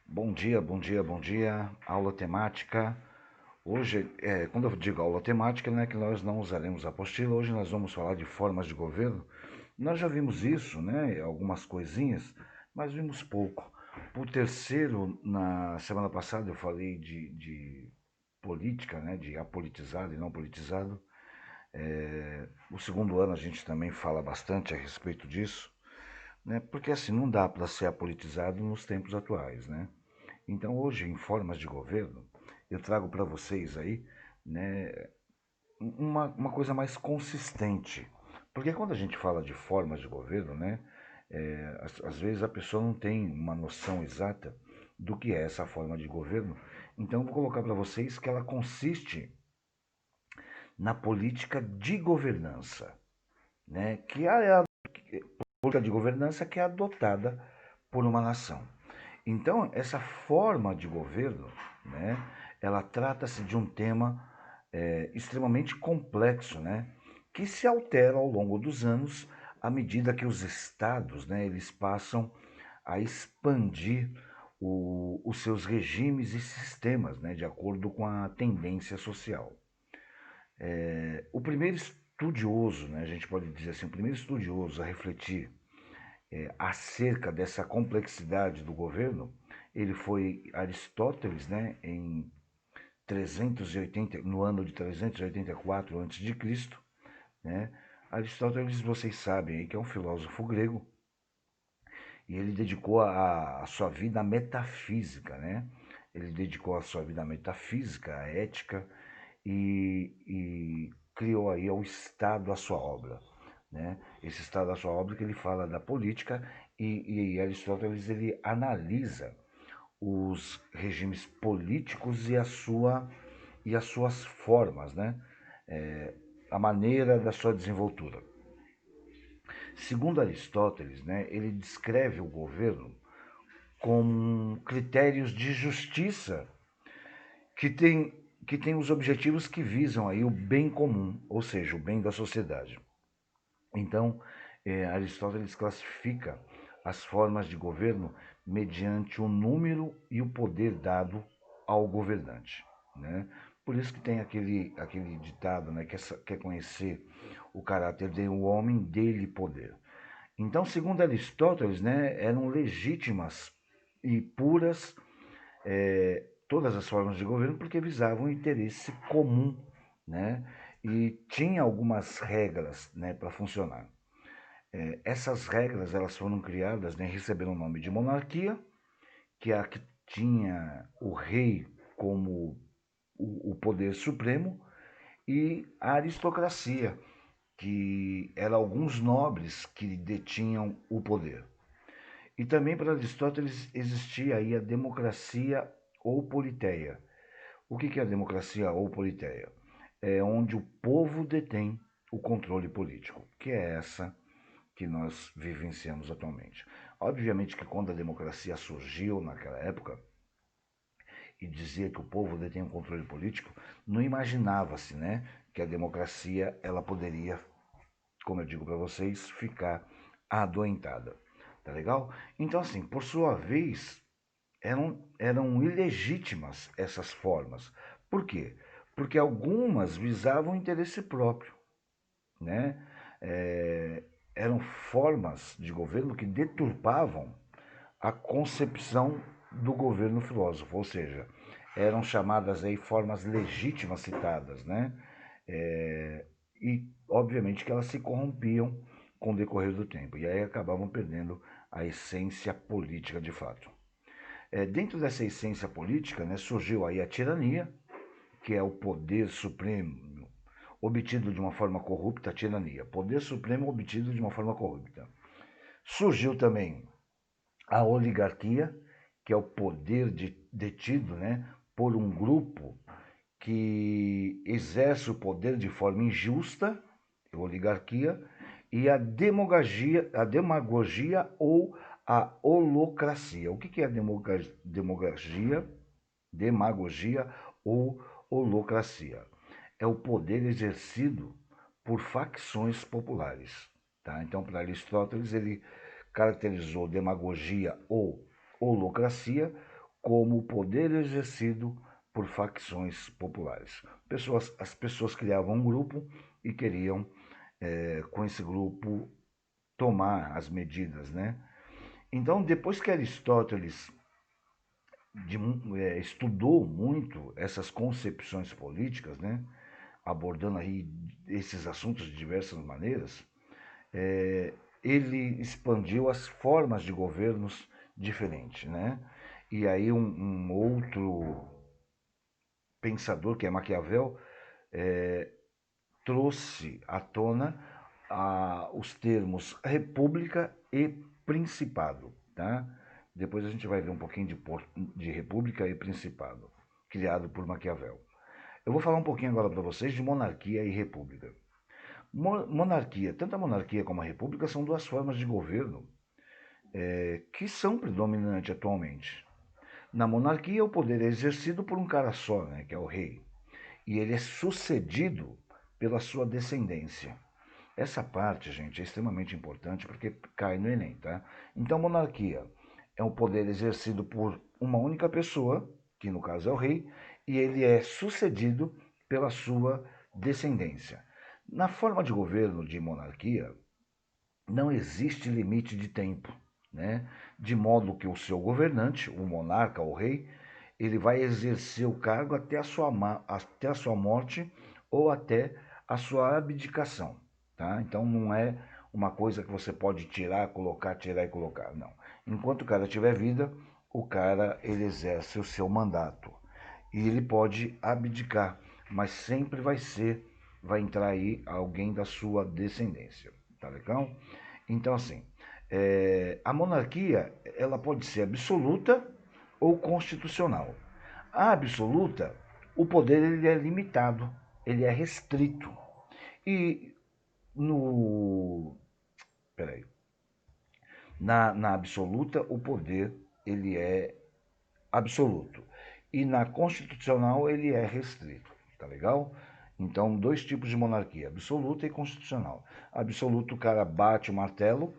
Bom dia, bom dia, bom dia. Aula temática. Hoje, quando eu digo aula temática, não é que nós não usaremos a apostila. Hoje nós vamos falar de formas de governo. Nós já vimos isso, né? Algumas coisinhas, mas vimos pouco. Por terceiro, na semana passada eu falei de política, né? De apolitizado e não politizado. O segundo ano a gente também fala bastante a respeito disso, né? Porque assim não dá para ser apolitizado nos tempos atuais, né? Então, hoje, em formas de governo, eu trago para vocês aí, né, uma coisa mais consistente. Porque quando a gente fala de formas de governo, né, às vezes a pessoa não tem uma noção exata do que é essa forma de governo. Então, eu vou colocar para vocês que ela consiste na política de governança, né, que é a política de governança que é adotada por uma nação. Então, essa forma de governo, né, ela trata-se de um tema extremamente complexo, né, que se altera ao longo dos anos à medida que os estados, né, eles passam a expandir os seus regimes e sistemas, né, de acordo com a tendência social. O primeiro estudioso, né, a gente pode dizer assim, o primeiro estudioso a refletir acerca dessa complexidade do governo, ele foi Aristóteles, né, em 380, no ano de 384 a.C., né? Aristóteles, vocês sabem que é um filósofo grego e ele dedicou a sua vida à metafísica, né? Ele dedicou a sua vida à metafísica, à ética e criou aí o Estado a sua obra, né? Esse Estado a sua obra que ele fala da política e Aristóteles ele analisa os regimes políticos e as suas formas, né? A maneira da sua desenvoltura. Segundo Aristóteles, né, ele descreve o governo com critérios de justiça que tem, que tem os objetivos que visam aí o bem comum, ou seja, o bem da sociedade. Então, Aristóteles classifica as formas de governo mediante o número e o poder dado ao governante, né? Por isso que tem aquele ditado, né, que quer conhecer o caráter do homem, dele poder. Então, segundo Aristóteles, né, eram legítimas e puras todas as formas de governo porque visavam o interesse comum, né? E tinha algumas regras, né, para funcionar. Essas regras elas foram criadas, né, receberam o nome de monarquia, que é a que tinha o rei como o poder supremo, e a aristocracia, que eram alguns nobres que detinham o poder. E também para Aristóteles existia aí a democracia ou politeia. O que é a democracia ou politeia? É onde o povo detém o controle político, que é essa que nós vivenciamos atualmente. Obviamente que quando a democracia surgiu naquela época e dizia que o povo detém o controle político, não imaginava-se, né, que a democracia ela poderia, como eu digo para vocês, ficar adoentada. Tá legal? Então assim, por sua vez, eram ilegítimas essas formas. Por quê? Porque algumas visavam o interesse próprio, né? É, eram formas de governo que deturpavam a concepção do governo filósofo, ou seja, eram chamadas aí formas legítimas citadas, né? É, e obviamente que elas se corrompiam com o decorrer do tempo e aí acabavam perdendo a essência política de fato. Dentro dessa essência política, né, surgiu aí a tirania, que é o poder supremo obtido de uma forma corrupta, a tirania, poder supremo obtido de uma forma corrupta. Surgiu também a oligarquia, que é o poder detido, né, por um grupo que exerce o poder de forma injusta, oligarquia, e a demagogia ou a holocracia. O que é a demagogia ou holocracia? É o poder exercido por facções populares. Tá? Então, para Aristóteles, ele caracterizou demagogia ou holocracia como o poder exercido por facções populares. As pessoas criavam um grupo e queriam, com esse grupo, tomar as medidas, né? Então, depois que Aristóteles estudou muito essas concepções políticas, né? Abordando aí esses assuntos de diversas maneiras, ele expandiu as formas de governos diferentes, né? E aí um outro pensador, que é Maquiavel, trouxe à tona os termos república e principado, tá? Depois a gente vai ver um pouquinho de república e principado, criado por Maquiavel. Eu vou falar um pouquinho agora para vocês de monarquia e república. Monarquia, tanto a monarquia como a república são duas formas de governo que são predominantes atualmente. Na monarquia, o poder é exercido por um cara só, né, que é o rei, e ele é sucedido pela sua descendência. Essa parte, gente, é extremamente importante porque cai no Enem, tá? Então, monarquia é um poder exercido por uma única pessoa, que no caso é o rei, e ele é sucedido pela sua descendência. Na forma de governo de monarquia, não existe limite de tempo, né? De modo que o seu governante, o monarca, o rei, ele vai exercer o cargo até a sua morte ou até a sua abdicação, tá? Então não é uma coisa que você pode tirar e colocar, não. Enquanto o cara tiver vida, o cara ele exerce o seu mandato e ele pode abdicar, mas sempre vai entrar aí alguém da sua descendência, tá legal? Então, assim, a monarquia ela pode ser absoluta ou constitucional. A absoluta, o poder ele é limitado, ele é restrito. E no, peraí, na absoluta, o poder ele é absoluto. E na constitucional ele é restrito, tá legal? Então, dois tipos de monarquia, absoluta e constitucional. Absoluto, o cara bate o martelo,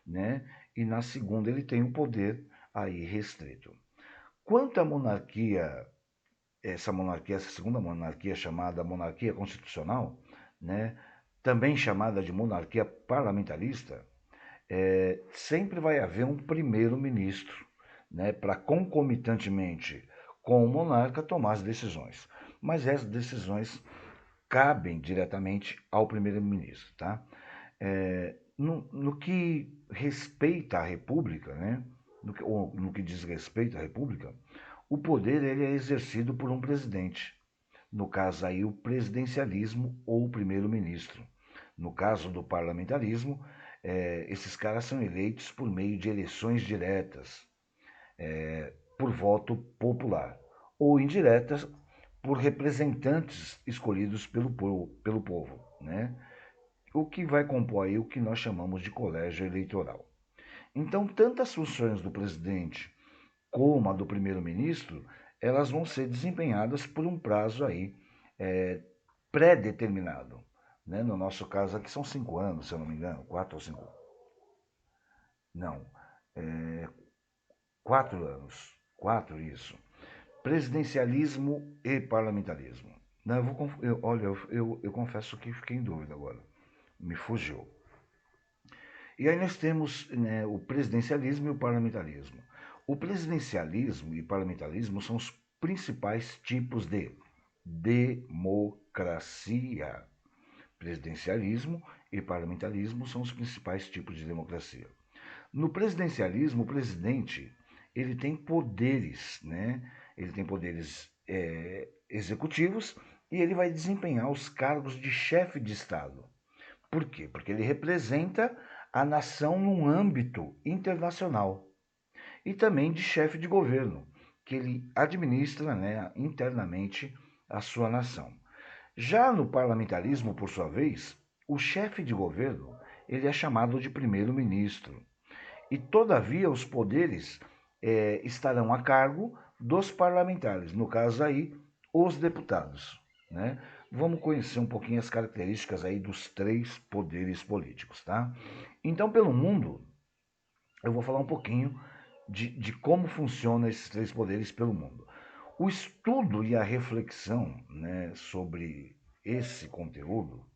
né? E na segunda ele tem o poder aí restrito. Quanto à monarquia, essa segunda monarquia chamada monarquia constitucional, né? Também chamada de monarquia parlamentarista, sempre vai haver um primeiro-ministro, né, para concomitantemente com o monarca tomar as decisões. Mas essas decisões cabem diretamente ao primeiro-ministro, tá? No que respeita à República, né, no que diz respeito à República, o poder ele é exercido por um presidente. No caso aí, o presidencialismo ou o primeiro-ministro. No caso do parlamentarismo, esses caras são eleitos por meio de eleições diretas, por voto popular, ou indiretas por representantes escolhidos pelo povo, né? O que vai compor aí o que nós chamamos de colégio eleitoral. Então, tanto as funções do presidente como a do primeiro-ministro, elas vão ser desempenhadas por um prazo aí é, pré-determinado. Né? No nosso caso aqui são 5 anos, se eu não me engano, 4 ou 5. Não, é, 4 anos. 4, isso. Presidencialismo e parlamentarismo. Não, olha, eu confesso que fiquei em dúvida agora. Me fugiu. E aí nós temos, né, o presidencialismo e o parlamentarismo. O presidencialismo e parlamentarismo são os principais tipos de democracia. Presidencialismo e parlamentarismo são os principais tipos de democracia. No presidencialismo, o presidente ele tem poderes, né? Ele tem poderes executivos e ele vai desempenhar os cargos de chefe de Estado. Por quê? Porque ele representa a nação num âmbito internacional e também de chefe de governo, que ele administra, né, internamente a sua nação. Já no parlamentarismo, por sua vez, o chefe de governo ele é chamado de primeiro-ministro e, todavia, os poderes estarão a cargo dos parlamentares, no caso aí, os deputados, né? Vamos conhecer um pouquinho as características aí dos três poderes políticos, tá? Então, pelo mundo, eu vou falar um pouquinho de como funcionam esses três poderes pelo mundo. O estudo e a reflexão, né, sobre esse conteúdo,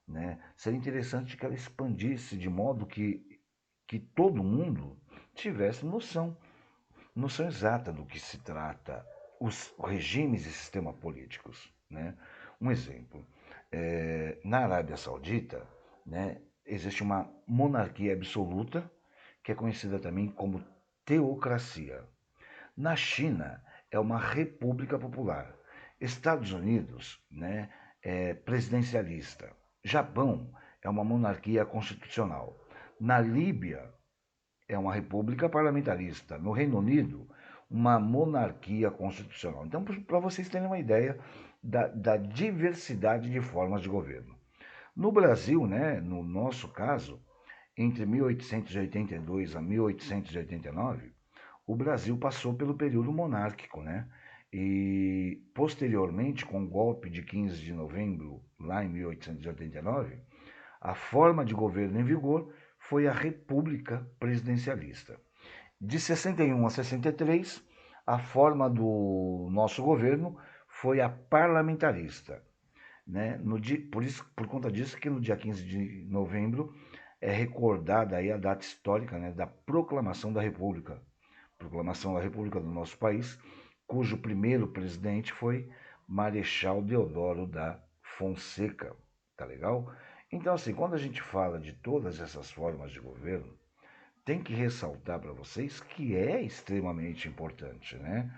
né, seria interessante que ela expandisse de modo que todo mundo tivesse noção exata do que se trata os regimes e sistemas políticos. Né? Um exemplo, na Arábia Saudita, né, existe uma monarquia absoluta, que é conhecida também como teocracia. Na China, é uma república popular. Estados Unidos, né, é presidencialista. Japão é uma monarquia constitucional. Na Líbia, é uma república parlamentarista. No Reino Unido, uma monarquia constitucional. Então, para vocês terem uma ideia da diversidade de formas de governo. No Brasil, né, no nosso caso, entre 1882 a 1889, o Brasil passou pelo período monárquico, né? E posteriormente, com o golpe de 15 de novembro, lá em 1889, a forma de governo em vigor foi a República Presidencialista. De 61 a 63, a forma do nosso governo foi a parlamentarista. Né? Por conta disso que no dia 15 de novembro é recordada aí a data histórica, né, da proclamação da República do nosso país, cujo primeiro presidente foi Marechal Deodoro da Fonseca. Tá legal? Então, assim, quando a gente fala de todas essas formas de governo, tem que ressaltar para vocês que é extremamente importante, né?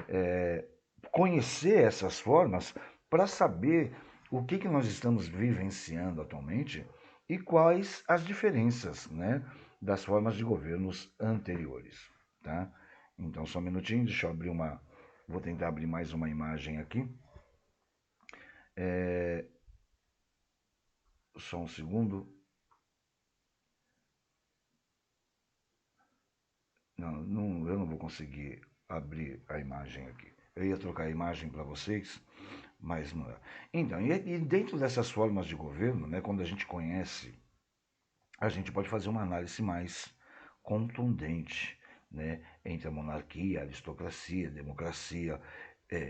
É, conhecer essas formas para saber o que nós estamos vivenciando atualmente e quais as diferenças, né, das formas de governos anteriores, tá? Então, só um minutinho, deixa eu abrir uma... Vou tentar abrir mais uma imagem aqui. Só um segundo. Não, eu não vou conseguir abrir a imagem aqui. Eu ia trocar a imagem para vocês, mas não é. Então, e dentro dessas formas de governo, né, quando a gente conhece, a gente pode fazer uma análise mais contundente, né, entre a monarquia, a aristocracia, a democracia.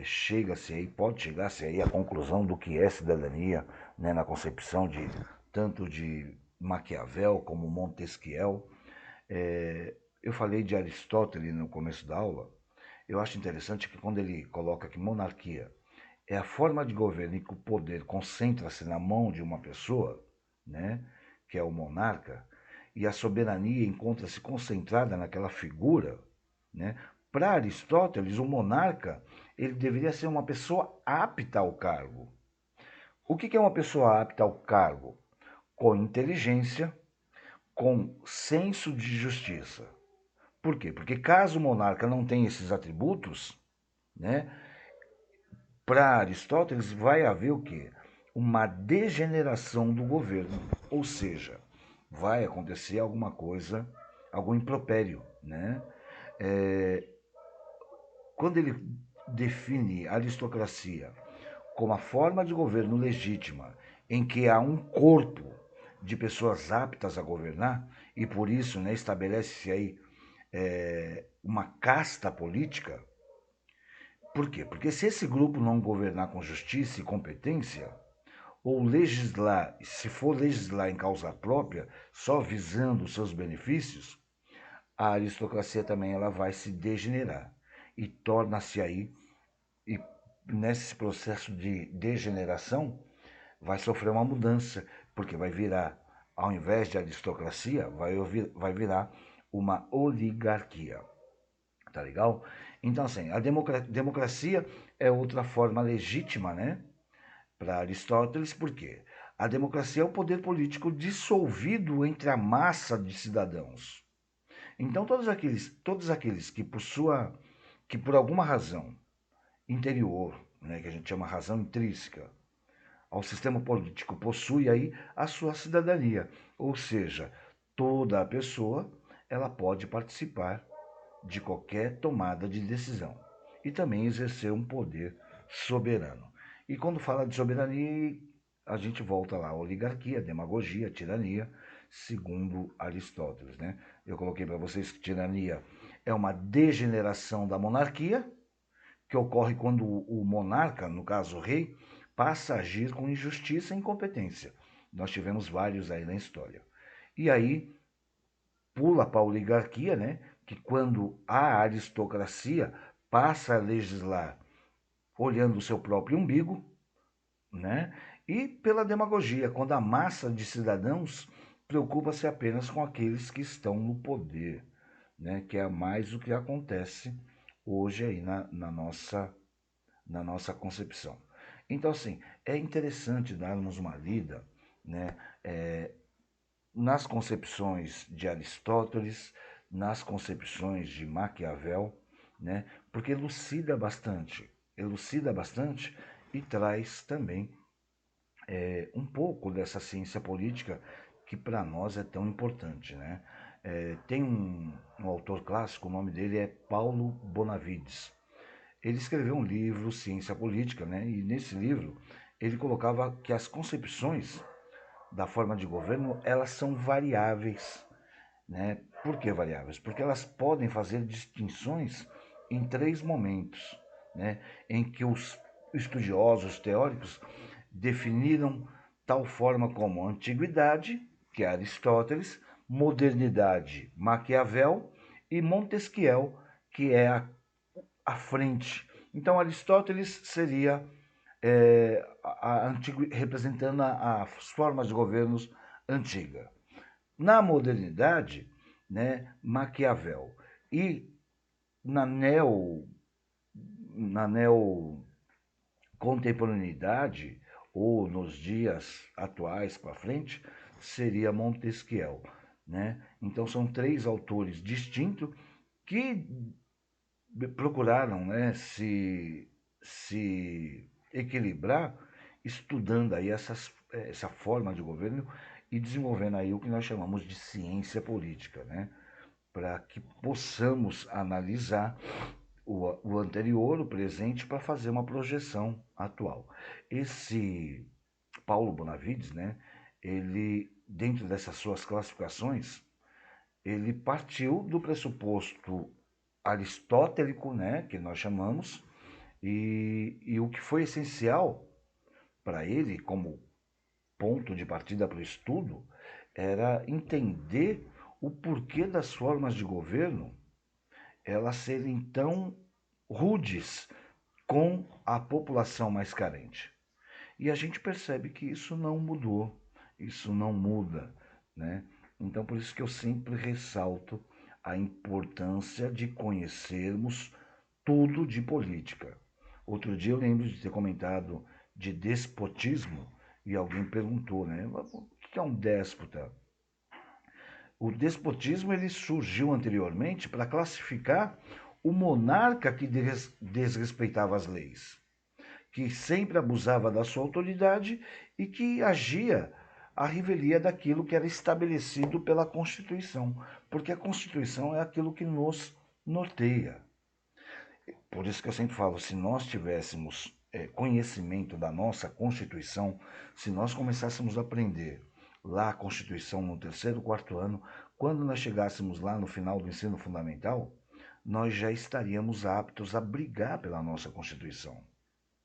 Chega-se aí, pode chegar-se aí à conclusão do que é cidadania, né, na concepção de tanto de Maquiavel como Montesquieu. Eu falei de Aristóteles no começo da aula. Eu acho interessante que quando ele coloca que monarquia é a forma de governo em que o poder concentra-se na mão de uma pessoa, né, que é o monarca, e a soberania encontra-se concentrada naquela figura, né? Para Aristóteles, o monarca ele deveria ser uma pessoa apta ao cargo. O que é uma pessoa apta ao cargo? Com inteligência, com senso de justiça. Por quê? Porque caso o monarca não tenha esses atributos, né, para Aristóteles vai haver o quê? Uma degeneração do governo, ou seja, vai acontecer alguma coisa, algum impropério, né? É, quando ele define a aristocracia como a forma de governo legítima em que há um corpo de pessoas aptas a governar e por isso, né, estabelece-se aí uma casta política. Por quê? Porque se esse grupo não governar com justiça e competência, ou legislar, se for legislar em causa própria, só visando os seus benefícios, a aristocracia também ela vai se degenerar e torna-se aí, e nesse processo de degeneração, vai sofrer uma mudança, porque vai virar, ao invés de aristocracia, vai virar uma oligarquia. Tá legal? Então, assim, a democracia é outra forma legítima, né? Para Aristóteles, por quê? A democracia é o poder político dissolvido entre a massa de cidadãos. Então, todos aqueles que por alguma razão interior, né, que a gente chama razão intrínseca, ao sistema político possui aí a sua cidadania, ou seja, toda a pessoa ela pode participar de qualquer tomada de decisão e também exercer um poder soberano. E quando fala de soberania, a gente volta lá, oligarquia, demagogia, tirania, segundo Aristóteles, né? Eu coloquei para vocês que tirania é uma degeneração da monarquia, que ocorre quando o monarca, no caso o rei, passa a agir com injustiça e incompetência. Nós tivemos vários aí na história. E aí pula para a oligarquia, né? Que quando a aristocracia passa a legislar olhando o seu próprio umbigo, né? E pela demagogia, quando a massa de cidadãos preocupa-se apenas com aqueles que estão no poder, né? Que é mais o que acontece hoje aí na nossa concepção. Então, assim, é interessante darmos uma lida, né? Nas concepções de Aristóteles, nas concepções de Maquiavel, né? Porque elucida bastante e traz também um pouco dessa ciência política que para nós é tão importante, né? Tem um autor clássico, o nome dele é Paulo Bonavides. Ele escreveu um livro, Ciência Política, né? E nesse livro ele colocava que as concepções da forma de governo elas são variáveis, né? Por que variáveis? Porque elas podem fazer distinções em três momentos, né? Em que os estudiosos teóricos definiram tal forma como antiguidade, que é Aristóteles, modernidade, Maquiavel, e Montesquieu, que é a frente. Então, Aristóteles seria representando as formas de governos antiga. Na modernidade, né, Maquiavel. E na neo contemporaneidade, ou nos dias atuais para frente, seria Montesquieu. Né? Então são três autores distintos que procuraram, né, se equilibrar estudando aí essa forma de governo e desenvolvendo aí o que nós chamamos de ciência política, né? Para que possamos analisar o anterior, o presente, para fazer uma projeção atual. Esse Paulo Bonavides, né, ele, dentro dessas suas classificações, ele partiu do pressuposto aristotélico, né, que nós chamamos, e o que foi essencial para ele, como ponto de partida para o estudo, era entender o porquê das formas de governo elas serem tão rudes com a população mais carente. E a gente percebe que isso não mudou, isso não muda, né? Então, por isso que eu sempre ressalto a importância de conhecermos tudo de política. Outro dia eu lembro de ter comentado de despotismo e alguém perguntou, né? O que é um déspota? O despotismo ele surgiu anteriormente para classificar o monarca que desrespeitava as leis, que sempre abusava da sua autoridade e que agia à revelia daquilo que era estabelecido pela Constituição, porque a Constituição é aquilo que nos norteia. Por isso que eu sempre falo, se nós tivéssemos conhecimento da nossa Constituição, se nós começássemos a aprender lá a Constituição no terceiro, quarto ano, quando nós chegássemos lá no final do ensino fundamental, nós já estaríamos aptos a brigar pela nossa Constituição.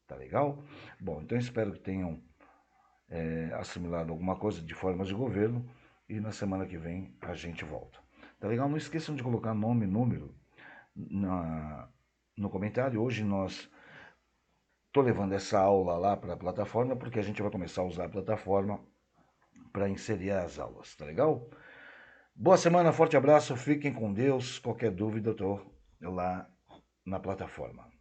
Tá legal? Bom, então espero que tenham assimilado alguma coisa de formas de governo e na semana que vem a gente volta. Tá legal? Não esqueçam de colocar nome e número no comentário. Hoje nós estou levando essa aula lá para a plataforma porque a gente vai começar a usar a plataforma para inserir as aulas, tá legal? Boa semana, forte abraço, fiquem com Deus. Qualquer dúvida eu estou lá na plataforma.